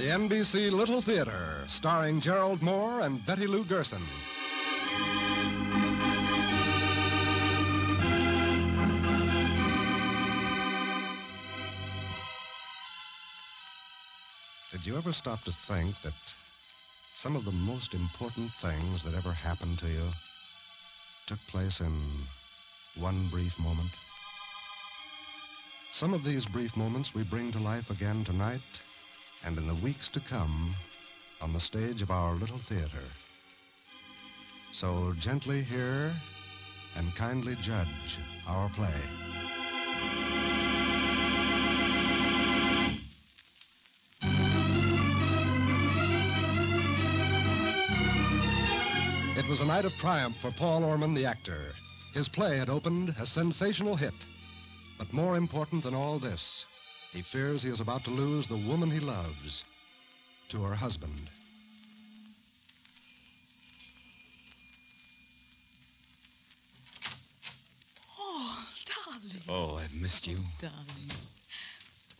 The NBC Little Theater, starring Gerald Moore and Betty Lou Gerson. Did you ever stop to think that some of the most important things that ever happened to you took place in one brief moment? Some of these brief moments we bring to life again tonight and in the weeks to come on the stage of our little theater. So gently hear and kindly judge our play. It was a night of triumph for Paul Orman, the actor. His play had opened a sensational hit. But more important than all this, he fears he is about to lose the woman he loves to her husband. Oh, darling. Oh, I've missed you. Darling.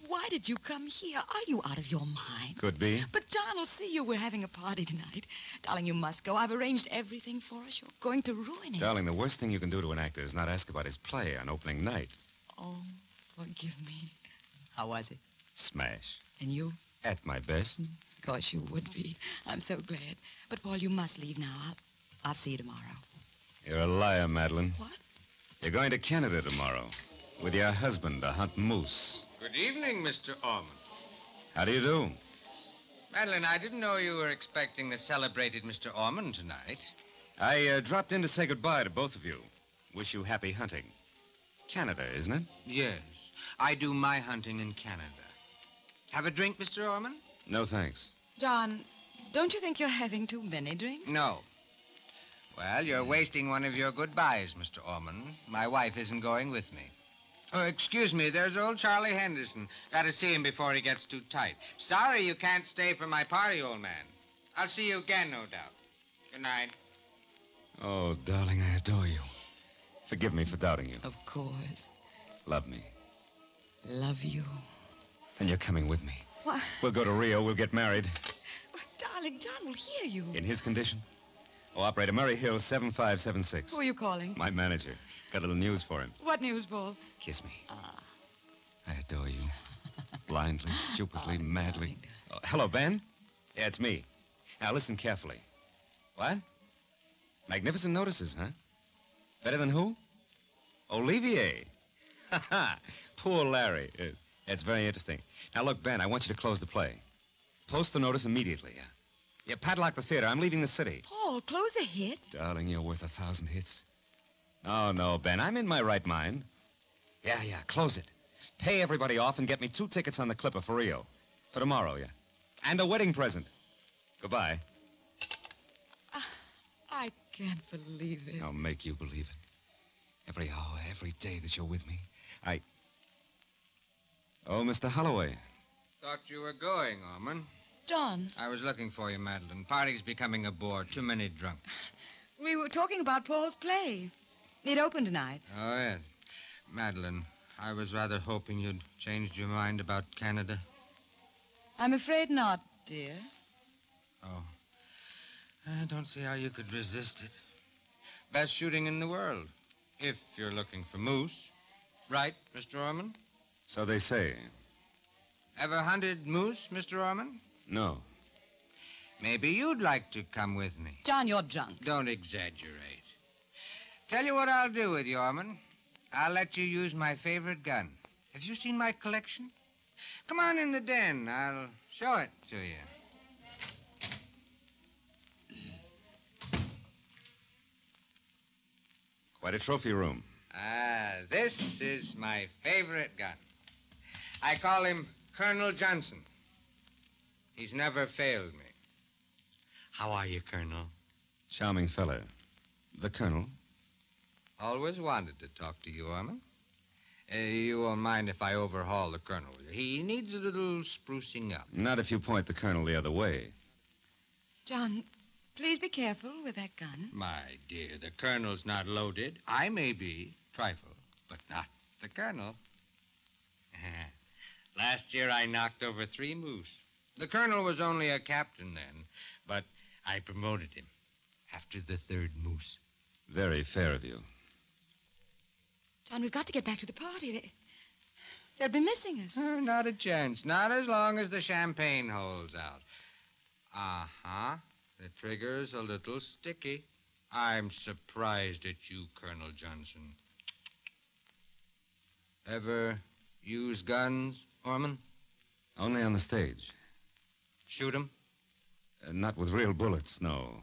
Why did you come here? Are you out of your mind? Could be. But John will see you. We're having a party tonight. Darling, you must go. I've arranged everything for us. You're going to ruin it. Darling, the worst thing you can do to an actor is not ask about his play on opening night. Oh, forgive me. How was it? Smash. And you? At my best. Of course you would be. I'm so glad. But, Paul, you must leave now. I'll see you tomorrow. You're a liar, Madeline. What? You're going to Canada tomorrow with your husband to hunt moose. Good evening, Mr. Orman. How do you do? Madeline, I didn't know you were expecting the celebrated Mr. Orman tonight. I dropped in to say goodbye to both of you. Wish you happy hunting. Canada, isn't it? Yes, I do my hunting in Canada. Have a drink, Mr. Orman? No, thanks. John, don't you think you're having too many drinks? No. Well, you're wasting one of your goodbyes, Mr. Orman. My wife isn't going with me. Oh, excuse me, there's old Charlie Henderson. Got to see him before he gets too tight. Sorry you can't stay for my party, old man. I'll see you again, no doubt. Good night. Oh, darling, I adore you. Forgive me for doubting you. Of course. Love me. Love you. And you're coming with me. What? We'll go to Rio. We'll get married. But, darling, John will hear you. In his condition? Oh, operator Murray Hill, 7576. Who are you calling? My manager. Got a little news for him. What news, Paul? Kiss me. I adore you. Blindly, stupidly, madly. Oh, hello, Ben? Yeah, it's me. Now, listen carefully. What? Magnificent notices, huh? Better than who? Olivier. Ha ha. Poor Larry. That's very interesting. Now, look, Ben, I want you to close the play. Post the notice immediately. Yeah, padlock the theater. I'm leaving the city. Paul, close a hit. Darling, you're worth 1,000 hits. Oh, no, Ben, I'm in my right mind. Yeah, close it. Pay everybody off and get me 2 tickets on the Clipper for Rio. For tomorrow, yeah. And a wedding present. Goodbye. I can't believe it. I'll make you believe it. Every hour, every day that you're with me, Oh, Mr. Holloway. Thought you were going, Orman. John. I was looking for you, Madeline. Party's becoming a bore. Too many drunk. We were talking about Paul's play. It opened tonight. Oh, yes. Madeline, I was rather hoping you'd changed your mind about Canada. I'm afraid not, dear. Oh. I don't see how you could resist it. Best shooting in the world. If you're looking for moose. Right, Mr. Orman? So they say. Ever hunted moose, Mr. Orman? No. Maybe you'd like to come with me. John, you're drunk. Don't exaggerate. Tell you what I'll do with you, Orman. I'll let you use my favorite gun. Have you seen my collection? Come on in the den. I'll show it to you. Quite a trophy room. This is my favorite gun. I call him Colonel Johnson. He's never failed me. How are you, Colonel? Charming fellow. The Colonel? Always wanted to talk to you, Orman. You won't mind if I overhaul the Colonel. He needs a little sprucing up. Not if you point the Colonel the other way. John, please be careful with that gun. My dear, the Colonel's not loaded. I may be, trifle, but not the Colonel. Last year I knocked over 3 moose. The colonel was only a captain then, but I promoted him after the third moose. Very fair of you. John, we've got to get back to the party. They'll be missing us. Not a chance. Not as long as the champagne holds out. Uh-huh. The trigger's a little sticky. I'm surprised at you, Colonel Johnson. Ever use guns, Orman? Only on the stage. Shoot 'em? Not with real bullets, no.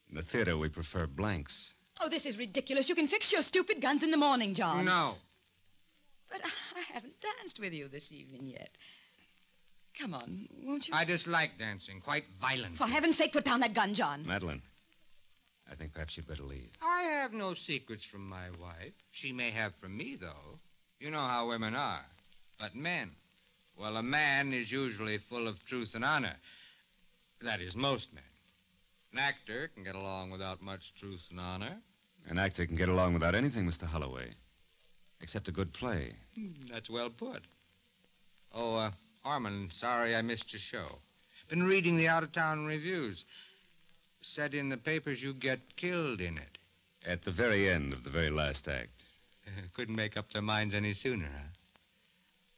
In the theater, we prefer blanks. Oh, this is ridiculous. You can fix your stupid guns in the morning, John. No. But I haven't danced with you this evening yet. Come on, won't you? I dislike dancing, quite violently. For heaven's sake, put down that gun, John. Madeline, I think perhaps you'd better leave. I have no secrets from my wife. She may have from me, though. You know how women are. But men, well, a man is usually full of truth and honor. That is, most men. An actor can get along without much truth and honor. An actor can get along without anything, Mr. Holloway, except a good play. That's well put. Oh, Orman, sorry I missed your show. Been reading the out-of-town reviews. Said in the papers you get killed in it. At the very end of the very last act. Couldn't make up their minds any sooner, huh?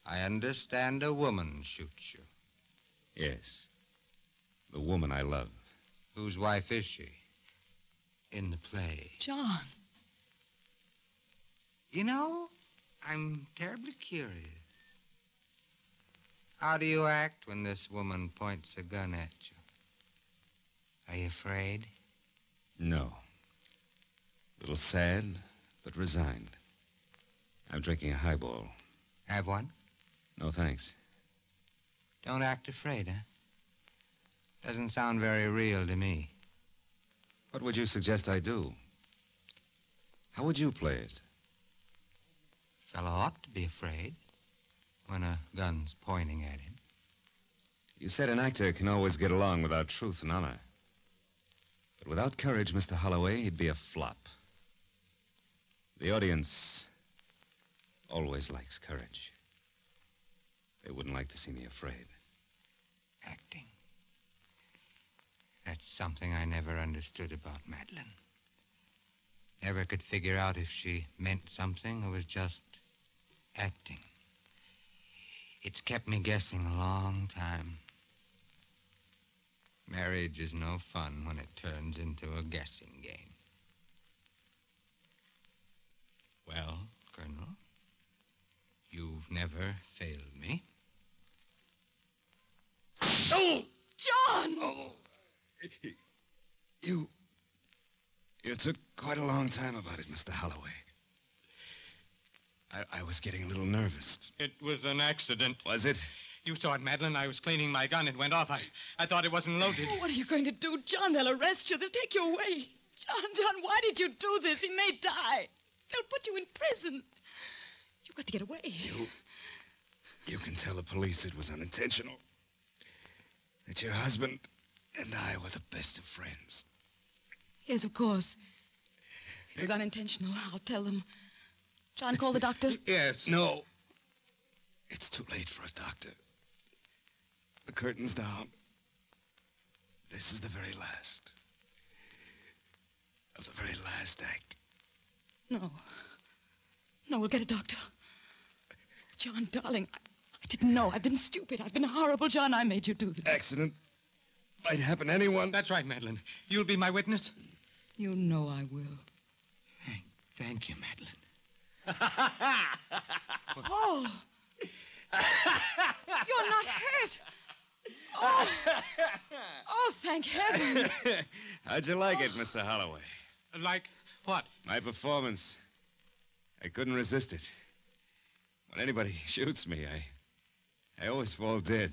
I understand a woman shoots you. Yes. The woman I love. Whose wife is she? In the play. John. You know, I'm terribly curious. How do you act when this woman points a gun at you? Are you afraid? No. A little sad, but resigned. I'm drinking a highball. Have one? No, thanks. Don't act afraid, huh? Doesn't sound very real to me. What would you suggest I do? How would you play it? Fellow ought to be afraid when a gun's pointing at him. You said an actor can always get along without truth and honor. But without courage, Mr. Holloway, he'd be a flop. The audience always likes courage. They wouldn't like to see me afraid. Acting. That's something I never understood about Madeline. Never could figure out if she meant something or was just acting. It's kept me guessing a long time. Marriage is no fun when it turns into a guessing game. Well, Colonel, you've never failed me. Oh! John! Oh! You took quite a long time about it, Mr. Holloway. I was getting a little nervous. It was an accident. Was it? You saw it, Madeline. I was cleaning my gun. It went off. I thought it wasn't loaded. Oh, what are you going to do, John? They'll arrest you. They'll take you away. John, why did you do this? He may die. They'll put you in prison. You've got to get away. You can tell the police it was unintentional. That your husband and I were the best of friends. Yes, of course. It was unintentional. I'll tell them. John, call the doctor. Yes. No. It's too late for a doctor. The curtain's down. This is the very last. Of the very last act. No, we'll get a doctor. John, darling, I didn't know. I've been stupid. I've been horrible, John. I made you do this. Accident. Might happen to anyone. That's right, Madeline. You'll be my witness? You know I will. Thank you, Madeline. Oh! You're not hurt! Oh, thank heaven! How'd you like it, Mr. Holloway? Like what? My performance. I couldn't resist it. When anybody shoots me, I always fall dead.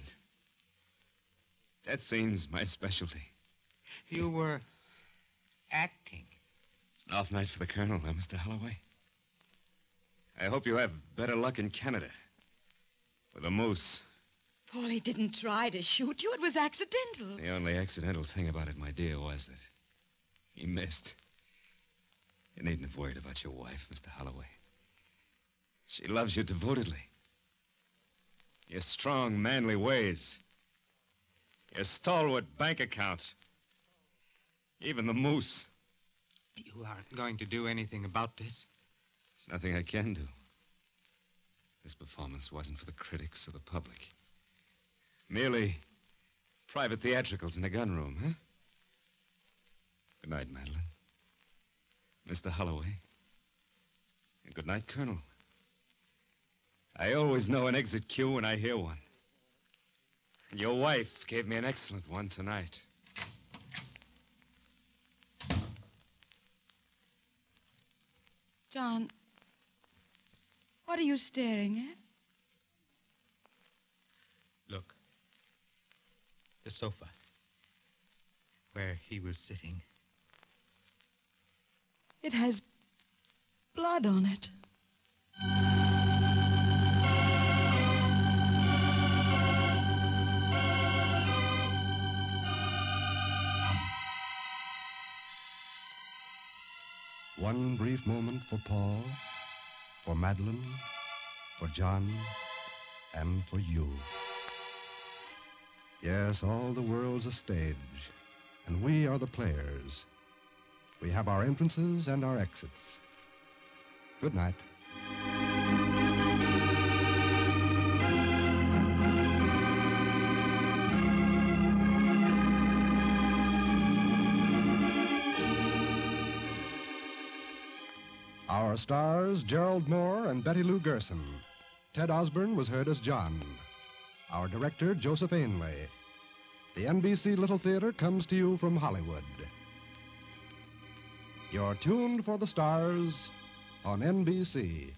That scene's my specialty. You were acting. An off night for the Colonel, huh, Mr. Holloway? I hope you have better luck in Canada. With a moose. Paulie didn't try to shoot you. It was accidental. The only accidental thing about it, my dear, was that he missed. You needn't have worried about your wife, Mr. Holloway. She loves you devotedly. Your strong, manly ways. your stalwart bank account. Even the moose. You aren't going to do anything about this? There's nothing I can do. This performance wasn't for the critics or the public. Merely private theatricals in a gun room, huh? Good night, Madeline. Mr. Holloway. And good night, Colonel. I always know an exit cue when I hear one. And your wife gave me an excellent one tonight. John, what are you staring at? Look. The sofa. Where he was sitting. It has blood on it. One brief moment for Paul, for Madeline, for John, and for you. Yes, all the world's a stage, and we are the players. We have our entrances and our exits. Good night. Our stars, Gerald Moore and Betty Lou Gerson. Ted Osborne was heard as John. Our director, Joseph Ainley. The NBC Little Theater comes to you from Hollywood. You're tuned for the stars on NBC.